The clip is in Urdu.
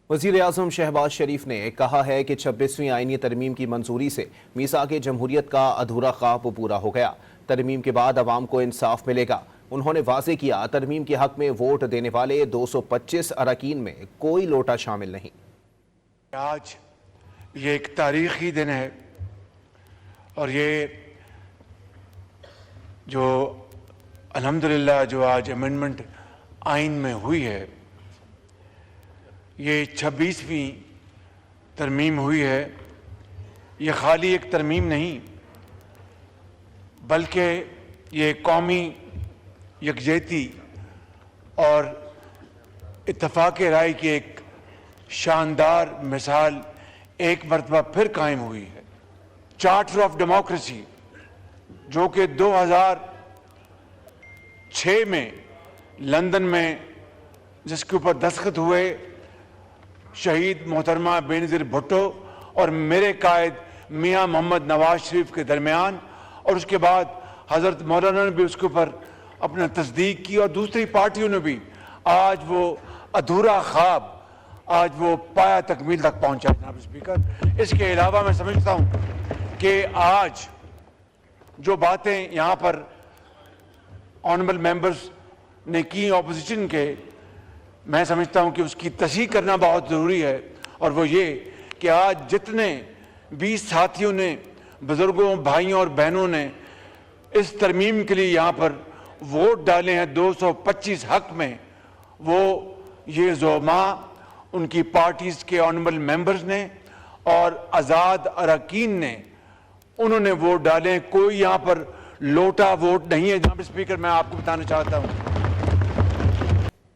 وزیر اعظم شہباز شریف نے کہا ہے کہ 26ویں آئینی ترمیم کی منظوری سے میثاق جمہوریت کا ادھورا خواب پورا ہو گیا۔ ترمیم کے بعد عوام کو انصاف ملے گا۔ انہوں نے واضح کیا ترمیم کے حق میں ووٹ دینے والے 225 اراکین میں کوئی لوٹا شامل نہیں۔ آج یہ ایک تاریخی دن ہے اور یہ جو الحمدللہ جو آج امینڈمنٹ آئین میں ہوئی ہے، یہ 26ویں ترمیم ہوئی ہے۔ یہ خالی ایک ترمیم نہیں بلکہ یہ قومی یکجہتی اور اتفاق رائے کی ایک شاندار مثال ایک مرتبہ پھر قائم ہوئی ہے۔ چارٹر آف ڈیموکریسی جو کہ 2006 میں لندن میں جس کے اوپر دستخط ہوئے شہید محترمہ بینظیر بھٹو اور میرے قائد میاں محمد نواز شریف کے درمیان، اور اس کے بعد حضرت مولانا نے بھی اس کے اوپر اپنا تصدیق کی اور دوسری پارٹیوں نے بھی، آج وہ ادھورا خواب آج وہ پایا تکمیل تک پہنچا ہے جناب اسپیکر۔ اس کے علاوہ میں سمجھتا ہوں کہ آج جو باتیں یہاں پر آنریبل ممبرز نے کی اپوزیشن کے، میں سمجھتا ہوں کہ اس کی تصحیح کرنا بہت ضروری ہے، اور وہ یہ کہ آج جتنے بھی ساتھیوں نے، بزرگوں، بھائیوں اور بہنوں نے اس ترمیم کے لیے یہاں پر ووٹ ڈالے ہیں 225 حق میں، وہ یہ زعماء ان کی پارٹیز کے آنریبل ممبرز نے اور آزاد اراکین نے، انہوں نے ووٹ ڈالے ہیں۔ کوئی یہاں پر لوٹا ووٹ نہیں ہے جناب اسپیکر، میں آپ کو بتانا چاہتا ہوں۔